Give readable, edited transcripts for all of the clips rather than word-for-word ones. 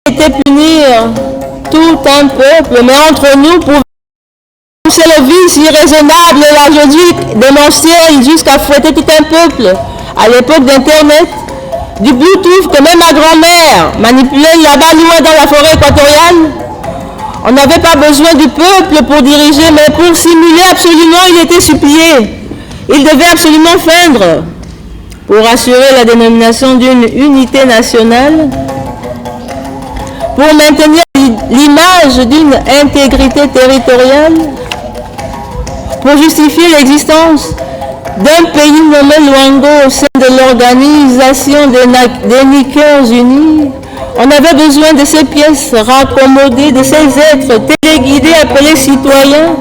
était punir tout un peuple, mais entre nous, pour c'est le vice irraisonnable et la logique démentielle jusqu'à fouetter tout un peuple. À l'époque d'Internet, du Bluetooth que même ma grand-mère manipulait là-bas loin dans la forêt équatoriale. On n'avait pas besoin du peuple pour diriger, mais pour simuler absolument, il était supplié. Il devait absolument feindre pour assurer la dénomination d'une unité nationale, pour maintenir l'image d'une intégrité territoriale, pour justifier l'existence d'un pays nommé Luango au sein de l'Organisation des Nations Unies. On avait besoin de ces pièces raccommodées, de ces êtres téléguidés appelés citoyens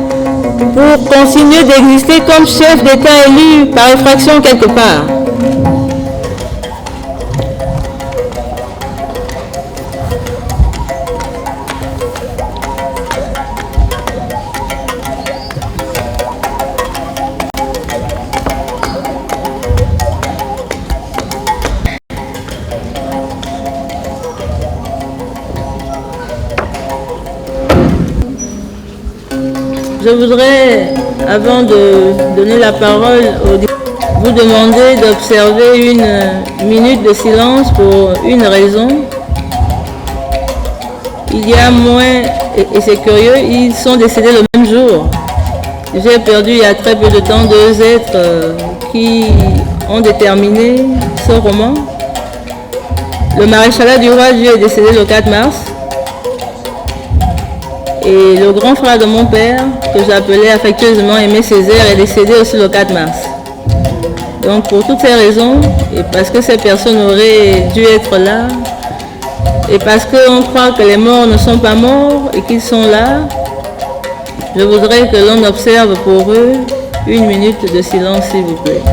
pour continuer d'exister comme chef d'État élu par effraction quelque part. Je voudrais, avant de donner la parole, vous demander d'observer une minute de silence pour une raison. Il y a moins, et c'est curieux, ils sont décédés le même jour. J'ai perdu il y a très peu de temps 2 êtres qui ont déterminé ce roman. Le maréchal du roi Dieu est décédé le 4 mars. Et le grand frère de mon père, que j'appelais affectueusement Aimé Césaire, est décédé aussi le 4 mars. Donc pour toutes ces raisons, et parce que ces personnes auraient dû être là, et parce qu'on croit que les morts ne sont pas morts et qu'ils sont là, je voudrais que l'on observe pour eux une minute de silence, s'il vous plaît.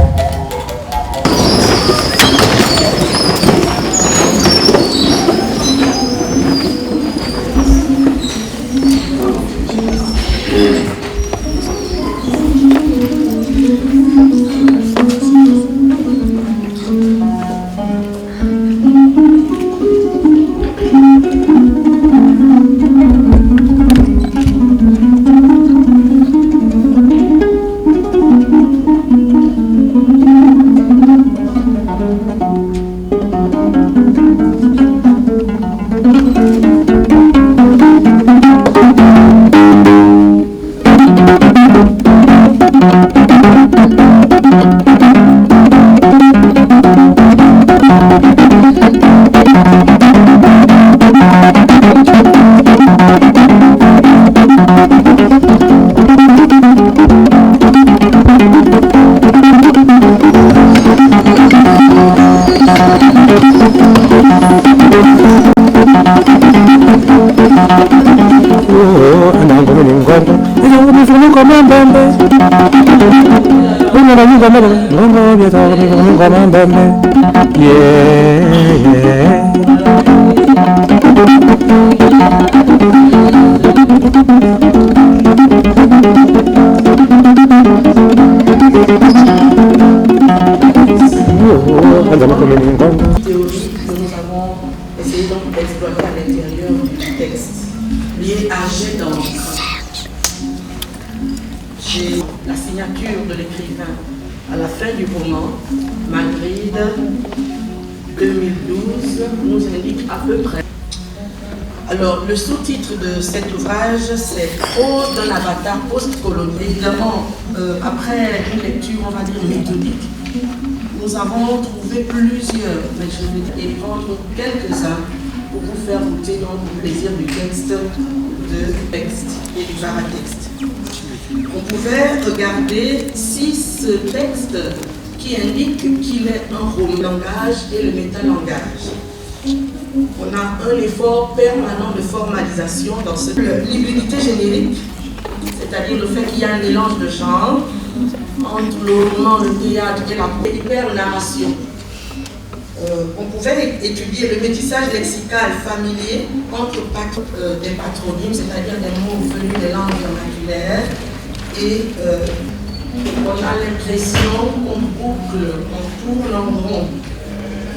Alors, le sous-titre de cet ouvrage, c'est Prose d'un avatar post-colonial. Évidemment, après une lecture, on va dire, méthodique, nous avons trouvé plusieurs, mais je vais prendre quelques-uns pour vous faire goûter donc le plaisir du texte et du paratexte. On pouvait regarder 6 textes qui indiquent qu'il est un roman langage et le métalangage. On a un effort permanent de formalisation dans l'hybridité générique, c'est-à-dire le fait qu'il y a un mélange de genres entre le roman, le théâtre et la hyper-narration. On pouvait étudier le métissage lexical familier entre des patronymes, c'est-à-dire des mots venus des langues vernaculaires, et on a l'impression qu'on boucle, qu'on tourne en rond.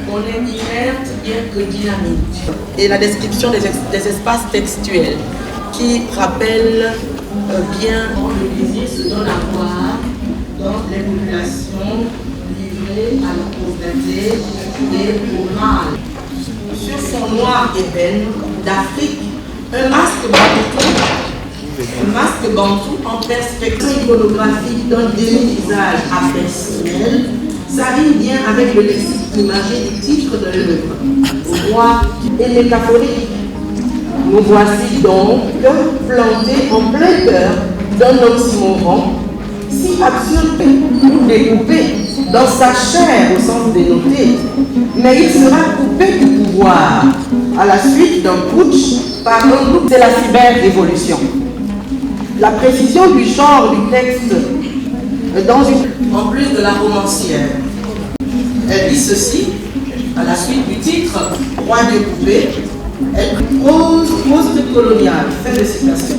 On est inerte bien que dynamique. Et la description des espaces textuels qui rappellent bien le désir se donne à voir dans les populations livrées à la pauvreté et au mal. Sur fond noir ébène d'Afrique, un masque bantou en perspective iconographique d'un demi-visage apersonnel s'arrive bien avec le lexique imagé du titre de l'œuvre, roi et métaphorique. Nous voici donc plantés en plein cœur d'un oxymoron, si absurde ou découpé dans sa chair au sens dénoté, mais il sera coupé du pouvoir à la suite d'un putsch par un groupe. C'est la cyber-révolution. La précision du genre du texte en plus de la romancière. Elle dit ceci, à la suite du titre, Roi découpé, elle prose post-coloniale, fin de citation.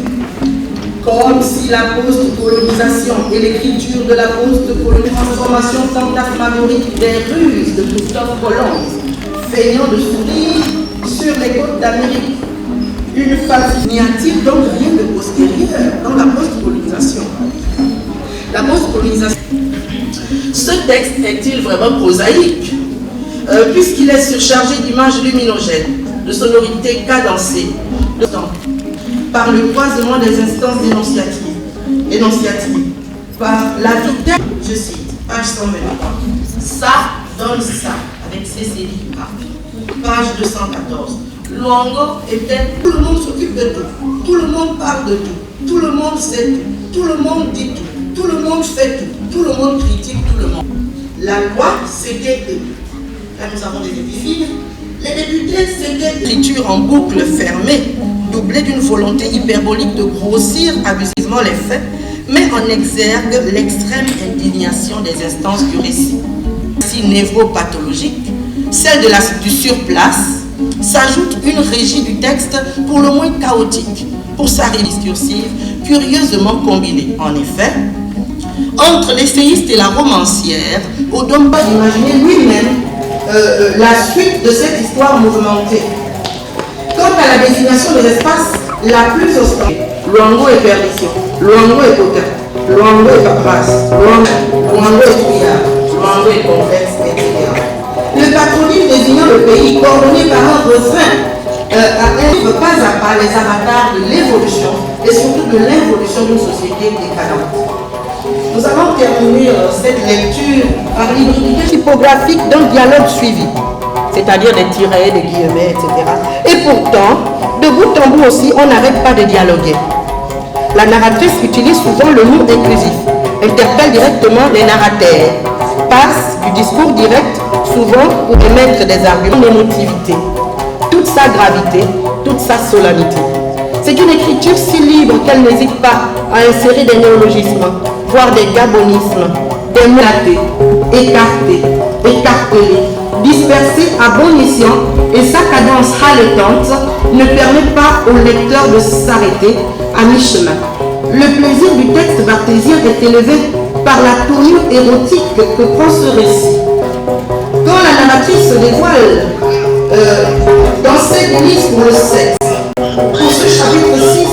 Comme si la post-colonisation et l'écriture de la post-transformation fantasmagorique des ruses de Christophe Colomb, feignant de sourire sur les côtes d'Amérique. Une phase, n'y a-t-il donc rien de postérieur dans la post-colonisation? La post-colonisation. Ce texte est-il vraiment prosaïque? Puisqu'il est surchargé d'images luminogènes, de sonorités cadencées, de temps, par le croisement des instances énonciatives, par la vitesse, je cite, page 123, ça donne ça, avec Cécile, page 214. Luango était, tout le monde s'occupe de tout, tout le monde parle de tout, tout le monde sait tout le monde dit tout le monde fait tout le monde critique tout le monde. La loi, c'était eux. Là, nous avons des députés. Les députés, c'était l'écriture en boucle fermée, doublée d'une volonté hyperbolique de grossir abusivement les faits, mais en exergue l'extrême indignation des instances du récit. Si névropathologique, celle du surplace, s'ajoute une régie du texte pour le moins chaotique, pour sa discursive, curieusement combinée. En effet, entre l'essayiste et la romancière, Odomba imaginait lui-même la suite de cette histoire mouvementée. Quant à la désignation des espaces, la plus ostentée, Luango est perdition, Luango est coquin, Luango est paperasse, Luango est fouillard, Luango est complexe, etc. Le patronyme désignant le pays, coordonné par un refrain, arrive pas à pas les avatars de l'évolution et surtout de l'involution d'une société décadente. Nous allons terminer cette lecture par l'hybridité typographique d'un dialogue suivi, c'est-à-dire des tirets, des guillemets, etc. Et pourtant, de bout en bout aussi, on n'arrête pas de dialoguer. La narratrice utilise souvent le mot inclusif, interpelle directement les narrateurs, passe du discours direct souvent pour émettre des arguments d'émotivité, toute sa gravité, toute sa solennité. C'est une écriture si libre qu'elle n'hésite pas à insérer des néologismes, voire des gabonismes, des mots ratés, écartés, écartelés, dispersés à bon escient, et sa cadence haletante ne permet pas au lecteur de s'arrêter à mi-chemin. Le plaisir du texte barthésien est élevé par la tournure érotique que prend ce récit. Quand la narratrice se dévoile dans ses coulisses pour le sexe, pour ce chapitre 6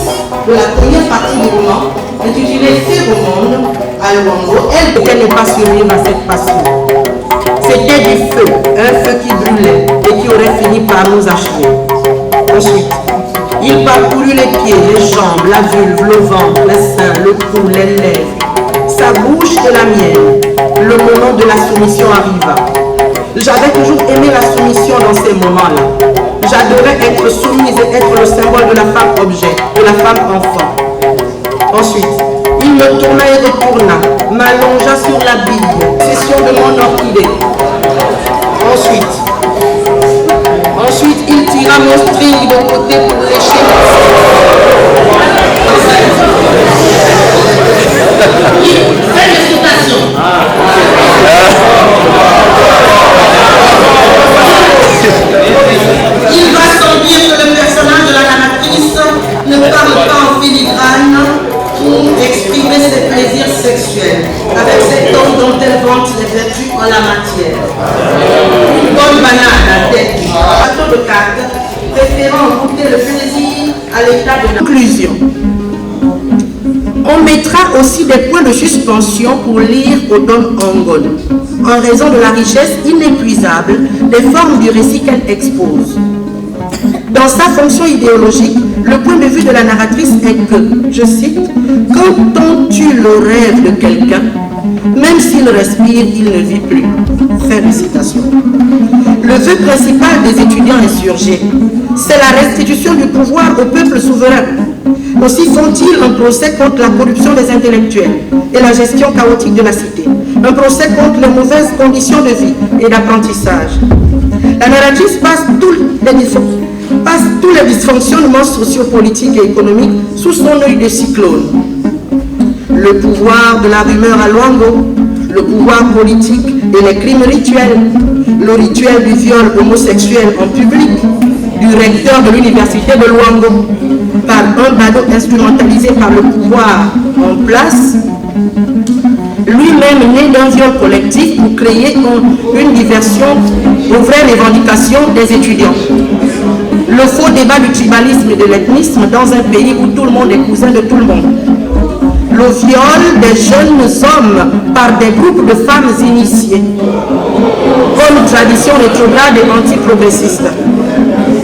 de la première partie du roman, intitulé Phéromone à Luango, elle devait ne pas survivre à cette passion. C'était du feu, un feu qui brûlait et qui aurait fini par nous achever. Ensuite, il parcourut les pieds, les jambes, la vulve, le ventre, les seins, le cou, les lèvres, sa bouche et la mienne. Le moment de la soumission arriva. J'avais toujours aimé la soumission dans ces moments-là. J'adorais être soumise et être le symbole de la femme objet, de la femme enfant. Ensuite, il me tourna et retourna, m'allongea sur la bille, session de mon orchidée. Ensuite, il tira mon string de côté pour lécher mon Il va sans dire que le personnage de la narratrice ne parle pas en filigrane pour exprimer ses plaisirs sexuels, avec cet homme dont elle vante les vertus en la matière. Une bonne un banane à la tête, un bateau de cartes, préférant goûter le plaisir à l'état de l'inclusion. On mettra aussi des points de suspension pour lire Odom Angon, en raison de la richesse inépuisable des formes du récit qu'elle expose. Dans sa fonction idéologique, le point de vue de la narratrice est que, je cite, « Quand on tue le rêve de quelqu'un, même s'il respire, il ne vit plus. » Fin de citation. Le vœu principal des étudiants insurgés, c'est la restitution du pouvoir au peuple souverain. Aussi font-ils un procès contre la corruption des intellectuels et la gestion chaotique de la cité, un procès contre les mauvaises conditions de vie et d'apprentissage. La narratrice passe tous les dysfonctionnements sociopolitiques et économiques sous son œil de cyclone. Le pouvoir de la rumeur à Luango, le pouvoir politique et les crimes rituels, le rituel du viol homosexuel en public, du recteur de l'université de Luango, par un badaud instrumentalisé par le pouvoir en place, lui-même né d'un viol collectif pour créer une diversion aux vraies revendications des étudiants. Le faux débat du tribalisme et de l'ethnisme dans un pays où tout le monde est cousin de tout le monde. Le viol des jeunes hommes par des groupes de femmes initiées, comme tradition rétrograde et anti-progressiste.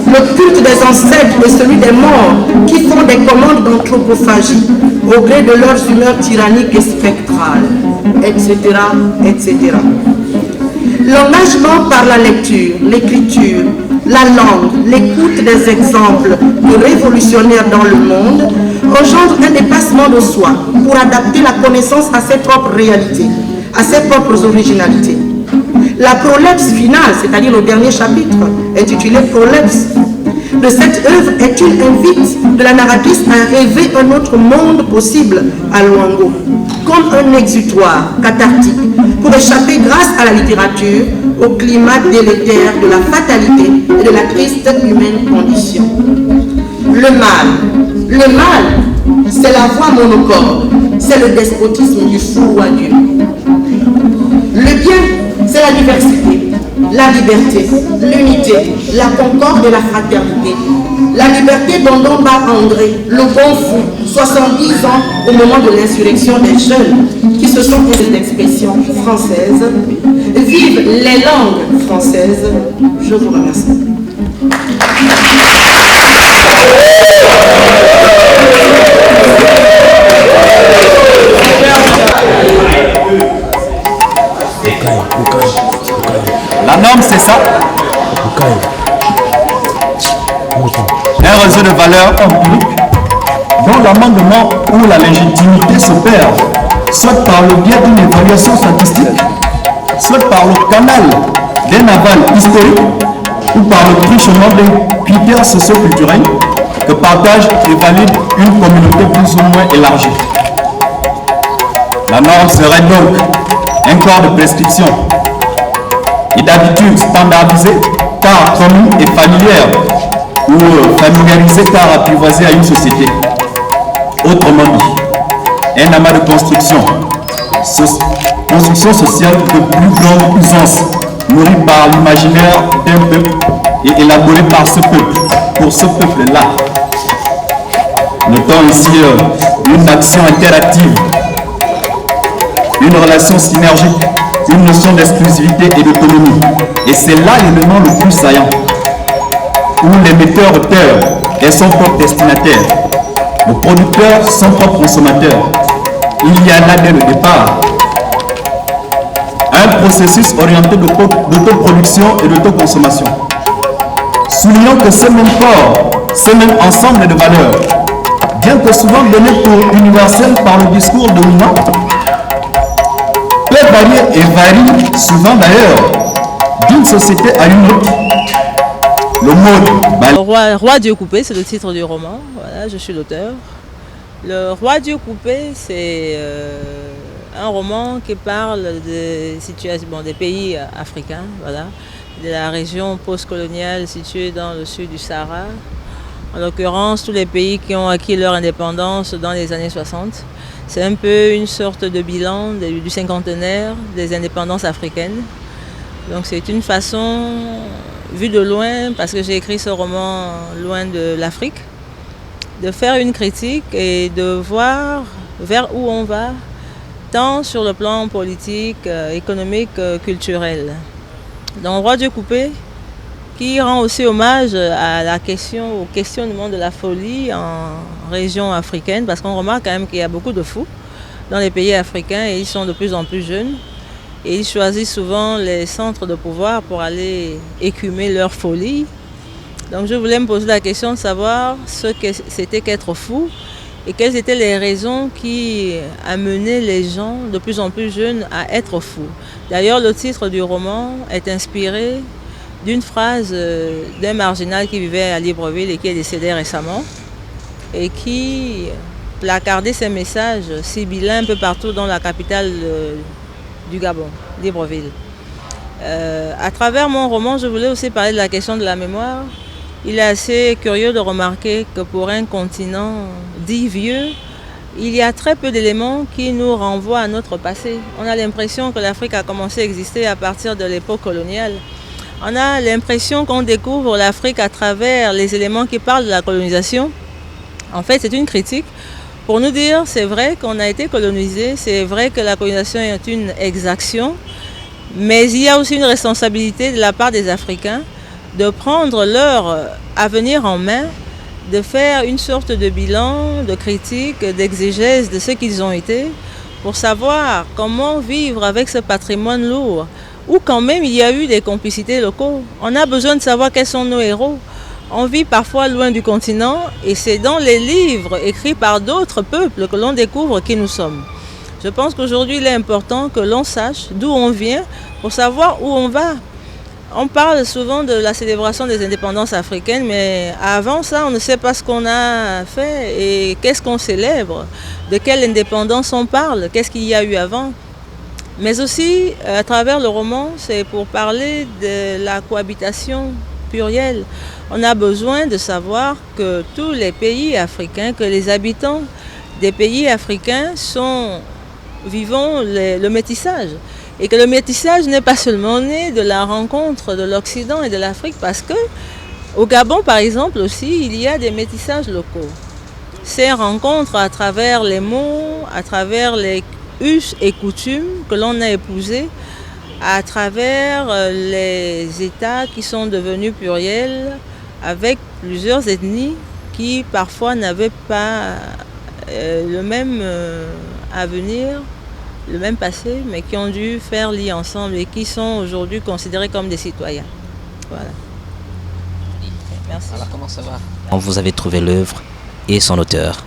Le culte des ancêtres et celui des morts qui font des commandes d'anthropophagie au gré de leurs humeurs tyranniques et spectrales, etc., etc. L'engagement par la lecture, l'écriture, la langue, l'écoute des exemples de révolutionnaires dans le monde engendre un dépassement de soi pour adapter la connaissance à ses propres réalités, à ses propres originalités. La prolepse finale, c'est-à-dire le dernier chapitre, intitulé Prolepse, de cette œuvre est une invite de la narratrice à rêver un autre monde possible à Luango, comme un exutoire cathartique pour échapper grâce à la littérature au climat délétère de la fatalité et de la triste humaine condition. Le mal, c'est la voie monocorde, c'est le despotisme du fou roi Dieu. Le bien, c'est la diversité, la liberté, l'unité, la concorde et la fraternité. La liberté dont Domba André, le bon fou, 70 ans au moment de l'insurrection des jeunes qui se sont fait d'expression française, vivent les langues françaises. Je vous remercie. La norme, c'est ça. Un réseau de valeurs empiriques dont l'amendement ou la légitimité s'opère, soit par le biais d'une évaluation statistique, soit par le canal d'un aval historique ou par le truchement des critères socio-culturels que partage et valide une communauté plus ou moins élargie. La norme serait donc un corps de prescription et d'habitude standardisée car commune et familière ou familiarisée car apprivoisée à une société. Autrement dit, un amas de construction sociale de plus grande puissance, nourrie par l'imaginaire d'un peuple et élaborée par ce peuple, pour ce peuple-là. Notons ici une action interactive, une relation synergique, une notion d'exclusivité et d'autonomie. Et c'est là l'élément le plus saillant, où l'émetteur-auteur est son propre destinataire, le producteur son propre consommateur. Il y a là dès le départ un processus orienté d'autoproduction et d'autoconsommation. Soulignons que ce même corps, ce même ensemble de valeurs, bien que souvent donné pour universel par le discours dominant, peut varier et varie souvent d'ailleurs d'une société à une autre. Le mode Roi Dieu coupé, c'est le titre du roman. Voilà, je suis l'auteur. Le Roi Dieu coupé, c'est un roman qui parle des situations, des pays africains, voilà, de la région post-coloniale située dans le sud du Sahara. En l'occurrence, tous les pays qui ont acquis leur indépendance dans les années 60. C'est un peu une sorte de bilan du cinquantenaire des indépendances africaines. Donc c'est une façon, vue de loin, parce que j'ai écrit ce roman loin de l'Afrique, de faire une critique et de voir vers où on va, tant sur le plan politique, économique, culturel. Donc Roi Dieu coupé, qui rend aussi hommage à la question, au questionnement de la folie en région africaine, parce qu'on remarque quand même qu'il y a beaucoup de fous dans les pays africains et ils sont de plus en plus jeunes. Et ils choisissent souvent les centres de pouvoir pour aller écumer leur folie. Donc je voulais me poser la question de savoir ce que c'était qu'être fou et quelles étaient les raisons qui amenaient les gens de plus en plus jeunes à être fous. D'ailleurs, le titre du roman est inspiré d'une phrase d'un marginal qui vivait à Libreville et qui est décédé récemment et qui placardait ses messages sibyllins un peu partout dans la capitale du Gabon, Libreville. À travers mon roman, je voulais aussi parler de la question de la mémoire. Il est assez curieux de remarquer que pour un continent dit vieux, il y a très peu d'éléments qui nous renvoient à notre passé. On a l'impression que l'Afrique a commencé à exister à partir de l'époque coloniale. On a l'impression qu'on découvre l'Afrique à travers les éléments qui parlent de la colonisation. En fait, c'est une critique pour nous dire c'est vrai qu'on a été colonisé, c'est vrai que la colonisation est une exaction, mais il y a aussi une responsabilité de la part des Africains de prendre leur avenir en main, de faire une sorte de bilan, de critique, d'exégèse de ce qu'ils ont été, pour savoir comment vivre avec ce patrimoine lourd, où quand même il y a eu des complicités locaux. On a besoin de savoir quels sont nos héros. On vit parfois loin du continent et c'est dans les livres écrits par d'autres peuples que l'on découvre qui nous sommes. Je pense qu'aujourd'hui il est important que l'on sache d'où on vient pour savoir où on va. On parle souvent de la célébration des indépendances africaines, mais avant ça, on ne sait pas ce qu'on a fait et qu'est-ce qu'on célèbre, de quelle indépendance on parle, qu'est-ce qu'il y a eu avant. Mais aussi, à travers le roman, c'est pour parler de la cohabitation plurielle. On a besoin de savoir que tous les pays africains, que les habitants des pays africains vivons le métissage. Et que le métissage n'est pas seulement né de la rencontre de l'Occident et de l'Afrique, parce que au Gabon, par exemple, aussi, il y a des métissages locaux. Ces rencontres à travers les mots, à travers les us et coutumes que l'on a épousés, à travers les États qui sont devenus pluriels, avec plusieurs ethnies qui parfois n'avaient pas le même avenir, le même passé, mais qui ont dû faire lit ensemble et qui sont aujourd'hui considérés comme des citoyens. Voilà. Merci. Alors comment ça va? Vous avez trouvé l'œuvre et son auteur?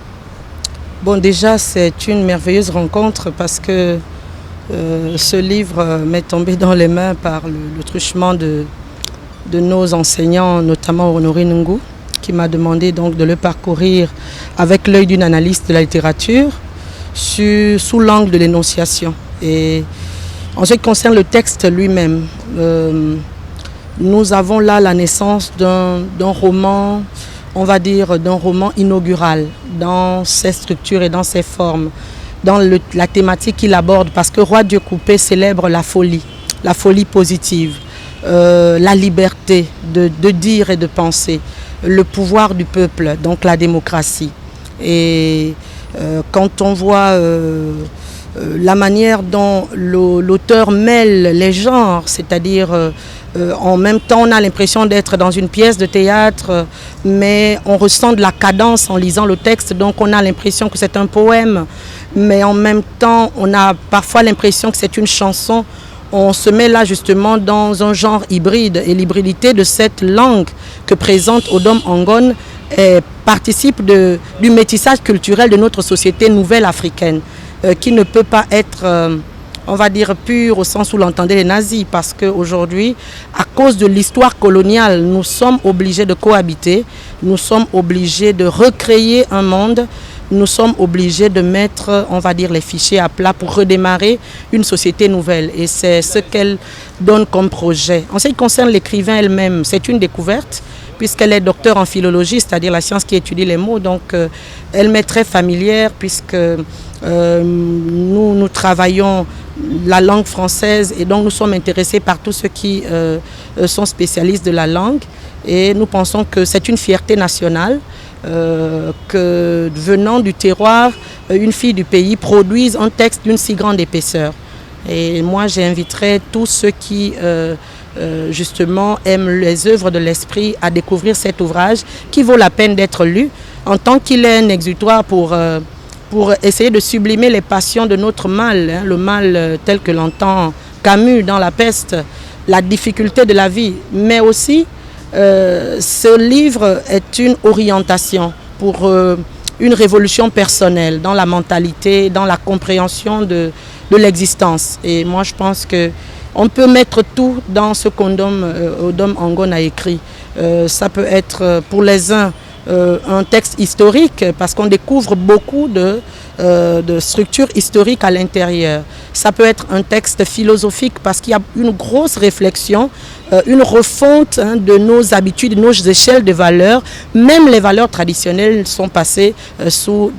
Bon, déjà, c'est une merveilleuse rencontre parce que ce livre m'est tombé dans les mains par le truchement de nos enseignants, notamment Honoré Nungu, qui m'a demandé donc de le parcourir avec l'œil d'une analyste de la littérature sous l'angle de l'énonciation. Et en ce qui concerne le texte lui-même, nous avons là la naissance d'un roman, on va dire d'un roman inaugural dans ses structures et dans ses formes, dans la thématique qu'il aborde, parce que Roi Dieu coupé célèbre la folie positive, la liberté de dire et de penser, le pouvoir du peuple, donc la démocratie. Et quand on voit la manière dont l'auteur mêle les genres, c'est-à-dire en même temps on a l'impression d'être dans une pièce de théâtre, mais on ressent de la cadence en lisant le texte, donc on a l'impression que c'est un poème, mais en même temps on a parfois l'impression que c'est une chanson. On se met là justement dans un genre hybride, et l'hybridité de cette langue que présente Odom Angon participe du métissage culturel de notre société nouvelle africaine, qui ne peut pas être, on va dire, pure au sens où l'entendaient les nazis, parce qu'aujourd'hui, à cause de l'histoire coloniale, nous sommes obligés de cohabiter, nous sommes obligés de recréer un monde, nous sommes obligés de mettre, on va dire, les fichiers à plat pour redémarrer une société nouvelle. Et c'est ce qu'elle donne comme projet. En ce qui concerne l'écrivain elle-même, c'est une découverte, puisqu'elle est docteure en philologie, c'est-à-dire la science qui étudie les mots. Donc, elle m'est très familière, puisque nous travaillons la langue française et donc nous sommes intéressés par tous ceux qui sont spécialistes de la langue et nous pensons que c'est une fierté nationale que venant du terroir, une fille du pays produise un texte d'une si grande épaisseur. Et moi j'inviterai tous ceux qui justement aiment les œuvres de l'esprit à découvrir cet ouvrage qui vaut la peine d'être lu en tant qu'il est un exutoire pour essayer de sublimer les passions de notre mal, hein, le mal tel que l'entend Camus dans La Peste, la difficulté de la vie. Mais aussi, ce livre est une orientation pour une révolution personnelle dans la mentalité, dans la compréhension de l'existence. Et moi, je pense qu'on peut mettre tout dans ce qu'Odom Angon a écrit. Ça peut être pour les uns un texte historique parce qu'on découvre beaucoup de structures historiques à l'intérieur. Ça peut être un texte philosophique parce qu'il y a une grosse réflexion, une refonte de nos habitudes, de nos échelles de valeurs. Même les valeurs traditionnelles sont passées sous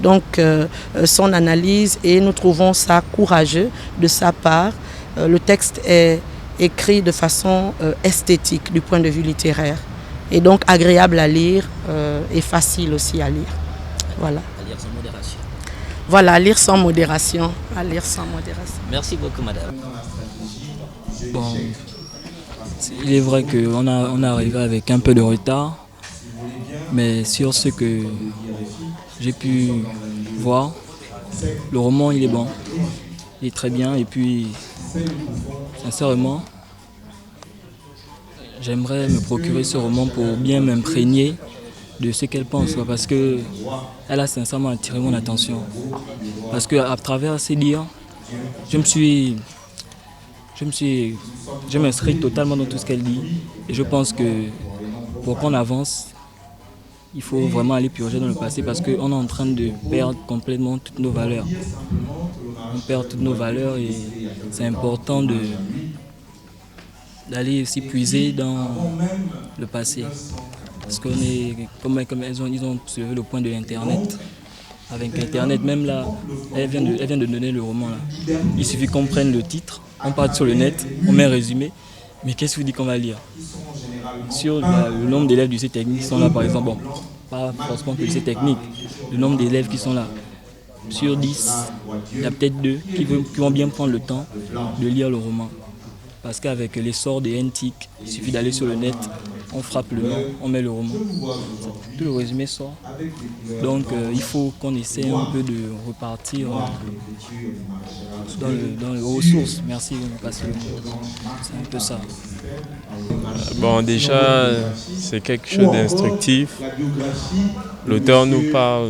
son analyse et nous trouvons ça courageux de sa part. Le texte est écrit de façon esthétique du point de vue littéraire. Et donc agréable à lire et facile aussi à lire. Voilà. À lire sans modération. Voilà, à lire sans modération. À lire sans modération. Merci beaucoup, madame. Bon, il est vrai qu'on est arrivé avec un peu de retard, mais sur ce que j'ai pu voir, le roman il est bon, il est très bien et puis sincèrement, j'aimerais me procurer ce roman pour bien m'imprégner de ce qu'elle pense, parce qu'elle a sincèrement attiré mon attention. Parce qu'à travers ses dires, je m'inscris totalement dans tout ce qu'elle dit. Et je pense que pour qu'on avance, il faut vraiment aller purger dans le passé parce qu'on est en train de perdre complètement toutes nos valeurs. On perd toutes nos valeurs et c'est important d'aller aussi puiser dans le passé. Parce qu'on est, comme ils ont soulevé le point de l'Internet. Avec Internet, même là, elle vient de donner le roman là. Il suffit qu'on prenne le titre, on part sur le net, on met un résumé. Mais qu'est-ce que vous dites qu'on va lire? Sur le nombre d'élèves du lycée technique qui sont là par exemple, bon, pas forcément que le lycée technique, le nombre d'élèves qui sont là. Sur 10, il y a peut-être 2 qui vont bien prendre le temps de lire le roman. Parce qu'avec l'essor des NTIC, il suffit d'aller sur le net, on frappe le nom, on met le roman. Tout le résumé sort. Donc il faut qu'on essaie un peu de repartir dans les ressources. Merci de me passer le mot. C'est un peu ça. Bon, déjà, c'est quelque chose d'instructif. L'auteur nous parle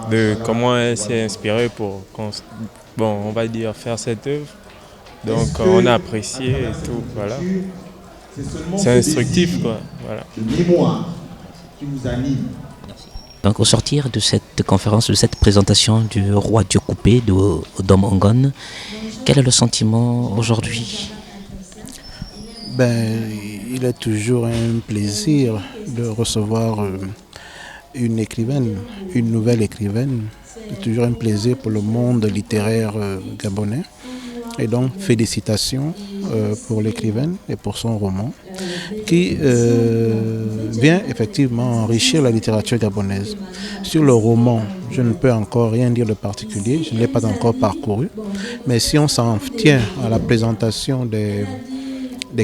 de comment elle s'est inspirée pour, on va dire, faire cette œuvre. Donc on a apprécié et tout, voilà. C'est instructif, quoi, voilà. Donc au sortir de cette conférence, de cette présentation du roi Dieu coupé d'Odom Angon, quel est le sentiment aujourd'hui? Il est toujours un plaisir de recevoir une écrivaine, une nouvelle écrivaine. C'est toujours un plaisir pour le monde littéraire gabonais. Et donc, félicitations pour l'écrivaine et pour son roman qui vient effectivement enrichir la littérature gabonaise. Sur le roman, je ne peux encore rien dire de particulier, je ne l'ai pas encore parcouru, mais si on s'en tient à la présentation des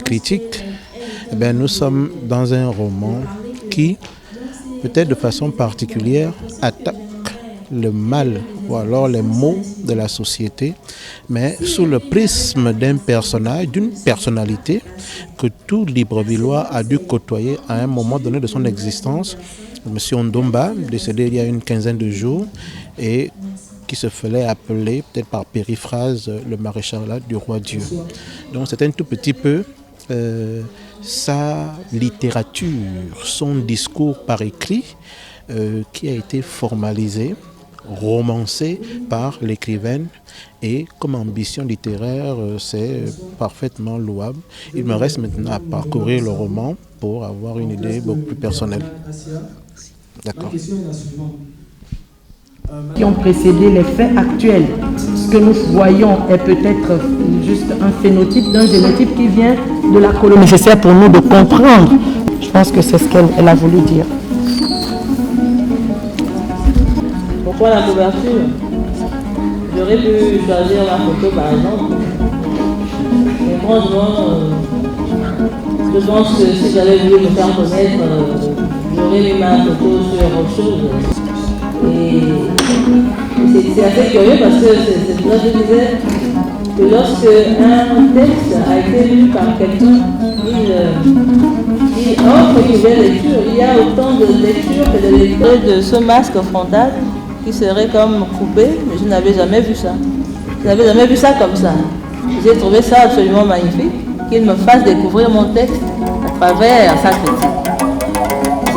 critiques, nous sommes dans un roman qui, peut-être de façon particulière, attaque le mal ou alors les maux de la société, mais sous le prisme d'un personnage, d'une personnalité que tout Librevillois a dû côtoyer à un moment donné de son existence. M. Ndomba, décédé il y a une quinzaine de jours, et qui se faisait appeler, peut-être par périphrase, le maréchal du roi Dieu. Donc c'est un tout petit peu sa littérature, son discours par écrit, qui a été formalisé, romancé par l'écrivaine, et comme ambition littéraire, c'est parfaitement louable. Il me reste maintenant à parcourir le roman pour avoir une idée beaucoup plus personnelle. D'accord. Qui ont précédé les faits actuels. ce que nous voyons est peut-être juste un phénotype, d'un génotype qui vient de la colonie. Nécessaire pour nous de comprendre. Je pense que c'est ce qu'elle a voulu dire. Pourquoi la couverture? J'aurais pu choisir la photo par exemple. Mais franchement, je pense que si j'avais voulu me faire connaître, j'aurais mis ma photo sur autre chose. Et c'est assez curieux parce que c'est pour ça que je disais que lorsque un texte a été lu par quelqu'un, il offre une nouvelle lecture. Il y a autant de lectures que de lectures de ce masque frontal qui serait comme coupé, mais je n'avais jamais vu ça. Je n'avais jamais vu ça comme ça. J'ai trouvé ça absolument magnifique, qu'il me fasse découvrir mon texte à travers sa critique.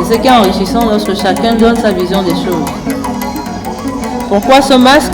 C'est ce qui est enrichissant lorsque chacun donne sa vision des choses. Pourquoi ce masque?